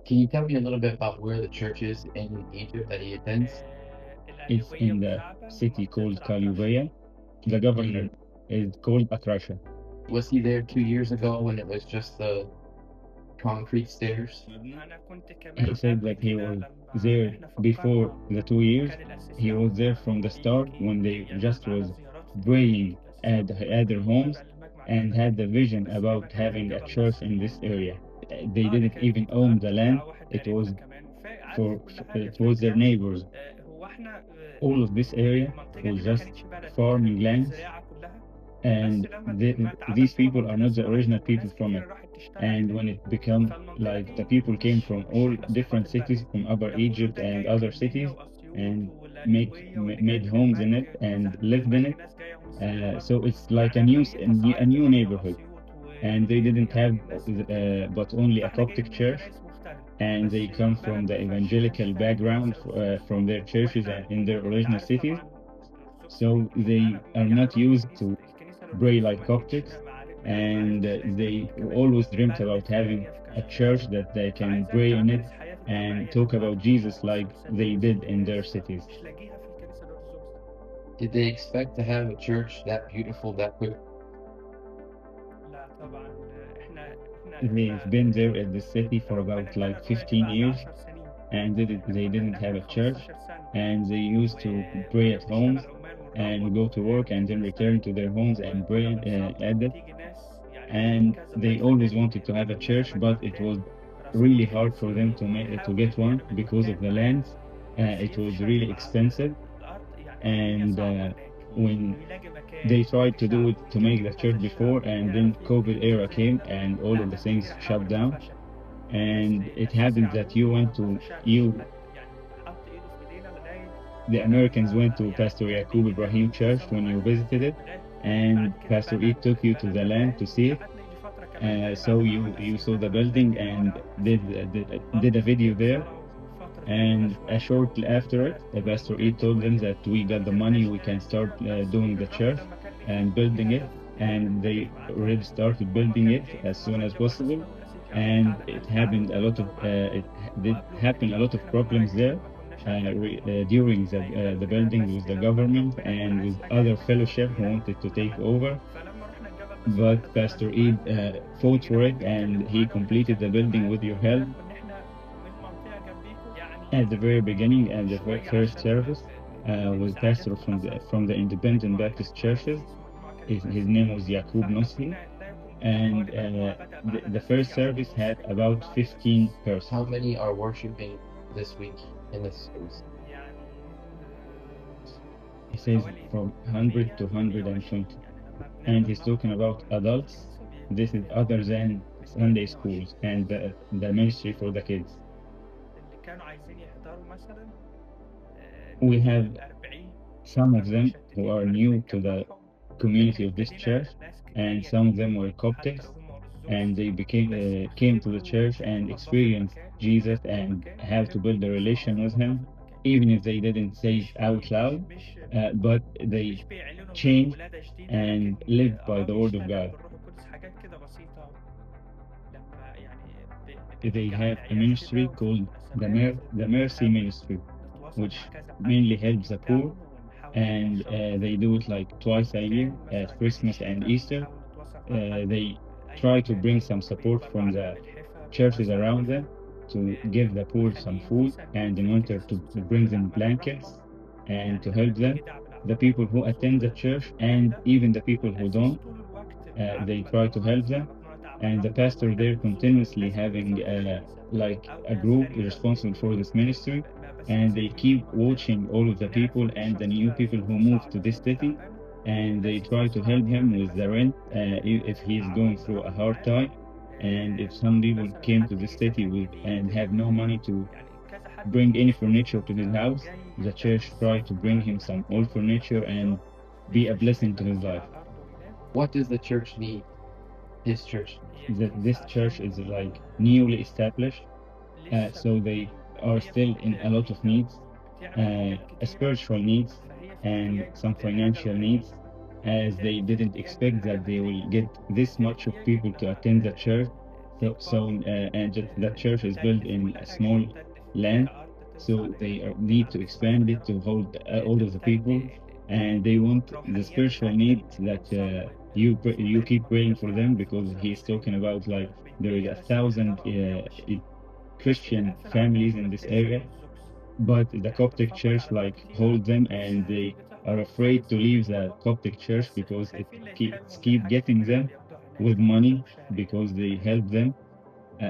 Can you tell me a little bit about where the church is in Egypt that he attends? It's in the city called Qalyubia. The governor Mm. is called Atrasha. Was he there 2 years ago when it was just the concrete stairs? He said that he was there before the 2 years. He was there from the start when they just was praying at their homes and had the vision about having a church in this area. They didn't even own the land. It was their neighbors. All of this area was just farming lands, and these people are not the original people from it. And when it become like the people came from all different cities from Upper Egypt and other cities and made homes in it and lived in it. So it's like a new neighborhood, and they didn't have but only a Coptic church, and they come from the evangelical background from their churches and in their original cities. So they are not used to pray like Coptics, and they always dreamt about having a church that they can pray in it and talk about Jesus like they did in their cities. Did they expect to have a church that beautiful that quick? They've been there at the city for about like 15 years, and they didn't have a church, and they used to pray at homes and go to work and then return to their homes and pray at it. And they always wanted to have a church, but it was really hard for them to get one because of the lands. It was really expensive, and when they tried to do it to make the church before, and then COVID era came, and all of the things shut down. And it happened that the Americans went to Pastor Yaqub Ibrahim Church when you visited it, and Pastor Eid took you to the land to see it. So you saw the building and did a video there. And shortly after it, Pastor Eid told them that we got the money, we can start doing the church and building it. And they already started building it as soon as possible. And it did happen a lot of problems there during the building with the government and with other fellowship who wanted to take over. But Pastor Eid fought for it, and he completed the building with your help. At the very beginning, at the first service, was pastor from the independent Baptist churches. His name was Yaqub Nossi, and the first service had about 15 How persons. many are worshiping this week in this service? He says from 100 to 120, and he's talking about adults. This is other than Sunday schools and the ministry for the kids. We have some of them who are new to the community of this church, and some of them were Coptics, and they came to the church and experienced Jesus and have to build a relation with him, even if they didn't say it out loud, but they changed and lived by the word of God. They have a ministry called the Mercy Ministry, which mainly helps the poor, and they do it like twice a year at Christmas and Easter. They try to bring some support from the churches around them to give the poor some food, and in winter to bring them blankets and to help them. The people who attend the church and even the people who don't, they try to help them. And the pastor there continuously having like a group responsible for this ministry, and they keep watching all of the people and the new people who move to this city, and they try to help him with the rent if he's going through a hard time. And if some people came to this city with and have no money to bring any furniture to his house, the church try to bring him some old furniture and be a blessing to his life. What does the church need? His church need? This church is like newly established, so they are still in a lot of needs, spiritual needs and some financial needs, as they didn't expect that they will get this much of people to attend the church And just that church is built in a small land, so they need to expand it to hold all of the people, and they want the spiritual need that you keep praying for them, because he's talking about like there is 1,000 Christian families in this area, but the Coptic Church like hold them, and they are afraid to leave the Coptic Church because it's keep getting them with money because they help them.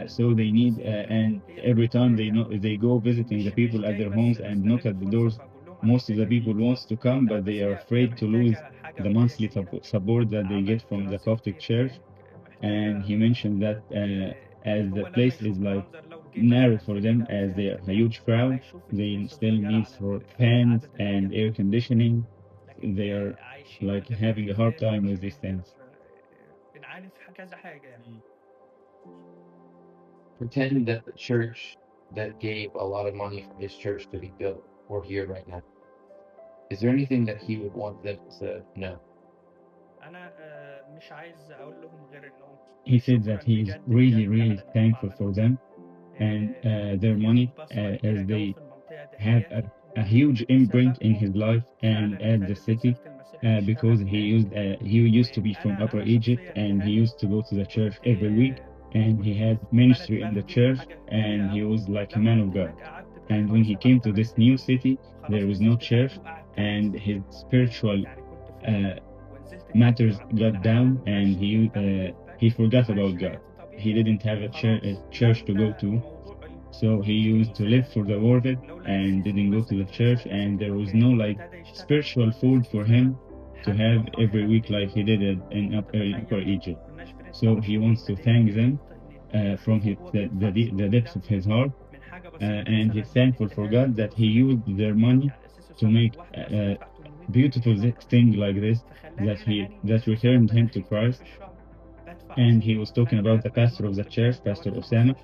So they need, and every time they go visiting the people at their homes and knock at the doors, most of the people wants to come, but they are afraid to lose the monthly support that they get from the Coptic Church. And he mentioned that as the place is like narrow for them, as they are a huge crowd, they still need for fans and air conditioning. They are like having a hard time with these things. Pretend that the church that gave a lot of money for his church to be built were here right now. Is there anything that he would want them to know? He said that he is really, really thankful for them and their money, as they have a huge imprint in his life and at the city, because he used to be from Upper Egypt, and he used to go to the church every week, and he had ministry in the church, and he was like a man of God. And when he came to this new city, there was no church, and his spiritual uh, matters got down, and he forgot about God. He didn't have a church to go to, so he used to live for the world and didn't go to the church, and there was no like spiritual food for him to have every week like he did it in Upper Egypt. So he wants to thank them from the depths of his heart, and he's thankful for God that he used their money to make a beautiful thing like this, that returned him to Christ. And he was talking about the pastor of the church, Pastor Osama.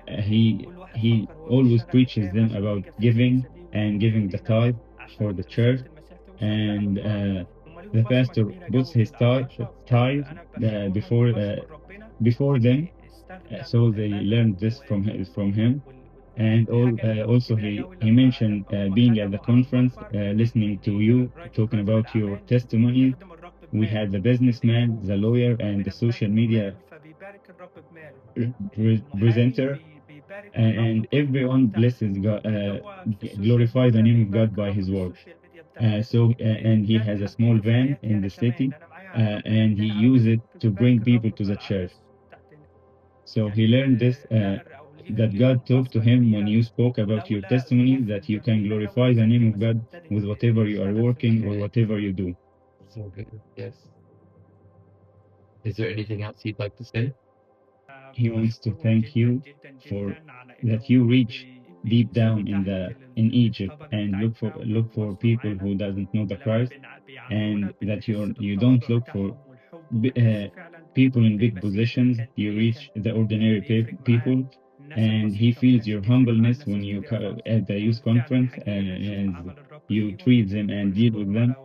He always preaches them about giving and giving the tithe for the church, and the pastor puts his tithe before them, so they learned this from him. And also he mentioned being at the conference, listening to you talking about your testimony. We had the businessman, the lawyer, and the social media presenter, and everyone blesses God, glorify the name of God by his word. And he has a small van in the city, and he uses it to bring people to the church. So he learned this, that God talked to him when you spoke about your testimony, that you can glorify the name of God with whatever you are working or whatever you do. So good. Yes. Is there anything else you'd like to say? He wants to thank you for that you reach deep down in Egypt and look for people who doesn't know the Christ, and that you don't look for people in big positions. You reach the ordinary people, and he feels your humbleness when you at the youth conference, and you treat them and deal with them,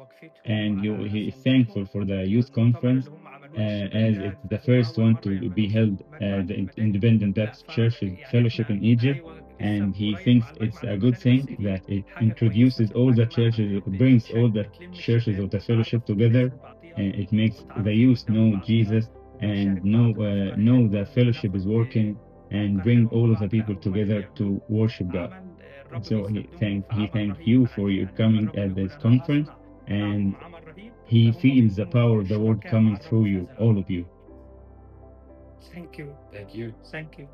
and he is thankful for the youth conference, as it's the first one to be held at the Independent Baptist Church Fellowship in Egypt. And he thinks it's a good thing that it introduces all the churches, it brings all the churches of the fellowship together, and it makes the youth know Jesus and know the fellowship is working, and bring all of the people together to worship God. So he thanked you for your coming at this conference, and he feels the power of the word coming through you, all of you. Thank you. Thank you. Thank you.